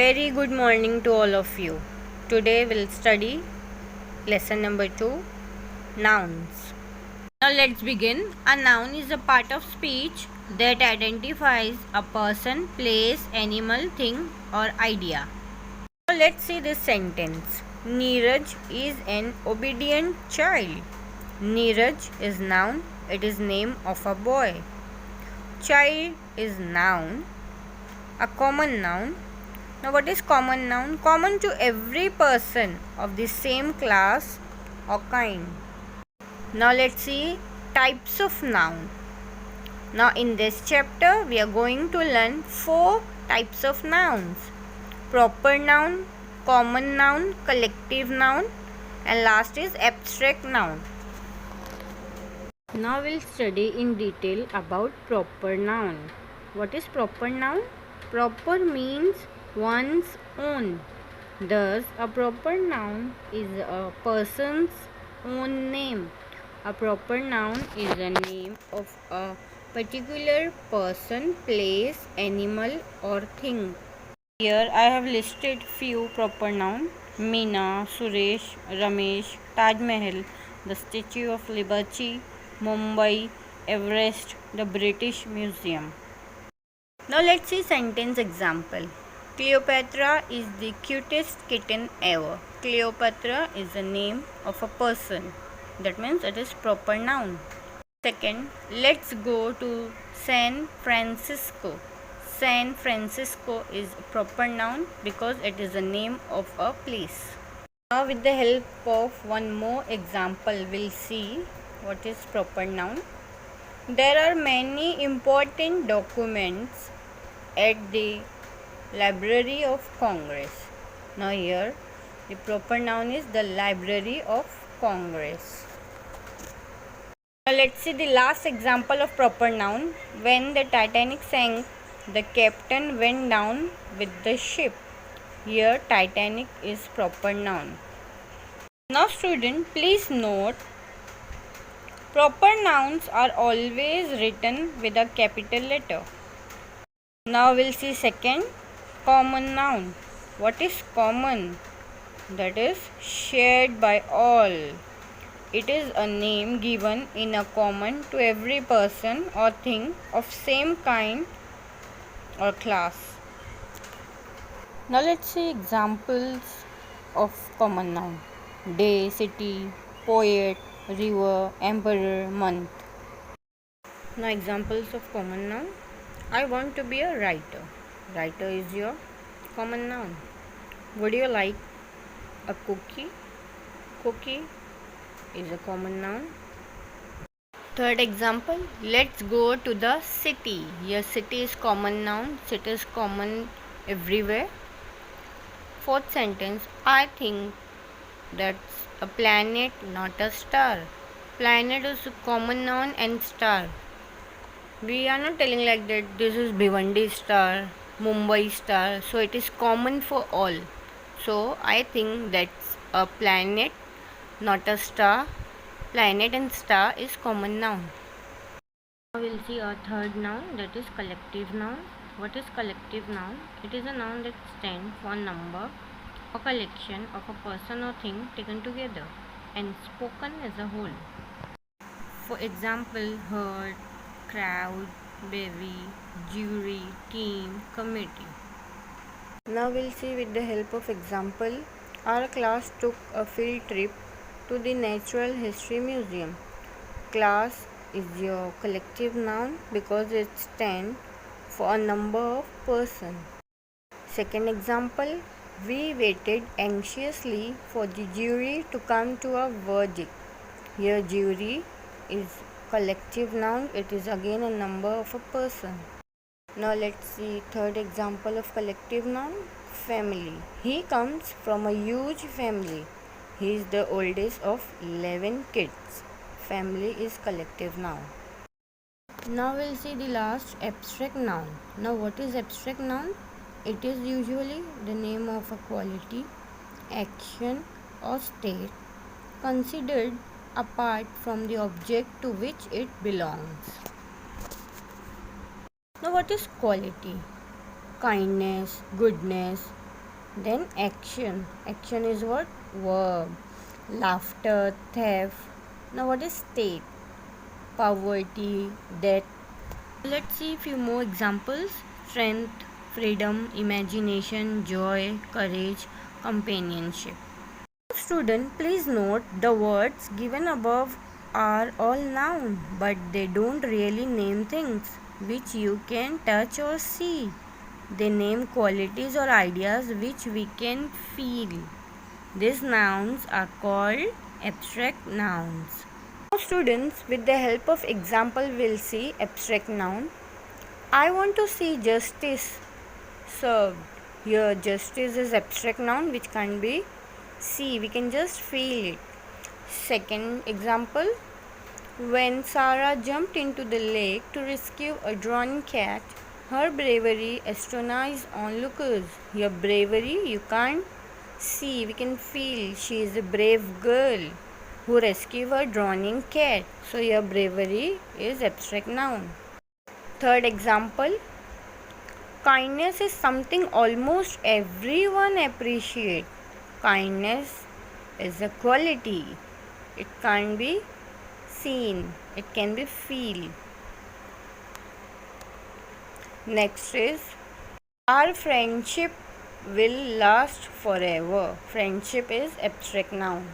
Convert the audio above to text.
Very good morning to all of you. Today we'll study lesson number 2, nouns. Now let's begin. A noun is a part of speech that identifies a person, place, animal, thing or idea. Now let's see this sentence. Neeraj is an obedient child. Neeraj is noun. It is name of a boy. Child is noun. A common noun. Now what is common noun? Common to every person of the same class or kind. Now let's see types of noun. Now in this chapter we are going to learn 4 types of nouns. Proper noun, common noun, collective noun, and last is abstract noun. Now we'll study in detail about proper noun. What is proper noun? Proper means one's own. Thus, a proper noun is a person's own name. A proper noun is a name of a particular person, place, animal or thing. Here I have listed few proper nouns: Meena, Suresh, Ramesh, Taj Mahal, the Statue of Liberty, Mumbai, Everest, the British Museum. Now let's see sentence example. Cleopatra is the cutest kitten ever. Cleopatra is the name of a person. That means it is proper noun. Second, let's go to San Francisco. San Francisco is a proper noun because it is the name of a place. Now with the help of one more example, we'll see what is proper noun. There are many important documents at the Library of Congress. Now here the proper noun is the Library of Congress. Now let's see the last example of proper noun. When the Titanic sank, the captain went down with the ship. Here Titanic is proper noun. Now student, please note, proper nouns are always written with a capital letter. Now we'll see second, common noun. What is common? That is shared by all. It is a name given in a common to every person or thing of same kind or class. Now let's see examples of common noun. Day, city, poet, river, emperor, month. Now examples of common noun. I want to be a writer. Writer is your common noun. Would you like a cookie? Cookie is a common noun. Third example, let's go to the city. Here city is common noun. City is common everywhere. Fourth sentence, I think that's a planet, not a star. Planet is a common noun and star. We are not telling like that this is Bhiwandi star, Mumbai star. So it is common for all. So I think that's a planet, not a star. Planet and star is common noun. Now we'll see a third noun, that is collective noun. What is collective noun? It is a noun that stands for a number or collection of a person or thing taken together and spoken as a whole. For example, herd, crowd, bevy, jury, team, committee. Now we'll see with the help of example. Our class took a field trip to the Natural History Museum. Class is your collective noun because it stands for a number of persons. Second example, we waited anxiously for the jury to come to a verdict. Here jury is collective noun. It is again a number of a person. Now let's see third example of collective noun, family. He comes from a huge family. He is the oldest of 11 kids. Family is collective noun. Now we'll see the last, abstract noun. Now what is abstract noun? It is usually the name of a quality, action or state considered apart from the object to which it belongs. Now what is quality? Kindness, goodness, Then action. Action is what? Verb. Laughter, theft. Now what is state? Poverty, death. Let's see a few more examples. Strength, freedom, imagination, joy, courage, companionship. Student, please note the words given above are all noun, but they don't really name things which you can touch or see. They name qualities or ideas which we can feel. These nouns are called abstract nouns. Now students, with the help of example, we'll see abstract noun. I want to see justice served. Here justice is abstract noun which can't be see, we can just feel it. Second example, when Sarah jumped into the lake to rescue a drowning cat, her bravery astonished onlookers. Here bravery you can't see, we can feel. She is a brave girl who rescued her drowning cat. So here bravery is abstract noun. Third example, kindness is something almost everyone appreciates. Kindness is a quality. It can't be seen. It can be feel. Next is our friendship will last forever. Friendship is abstract noun.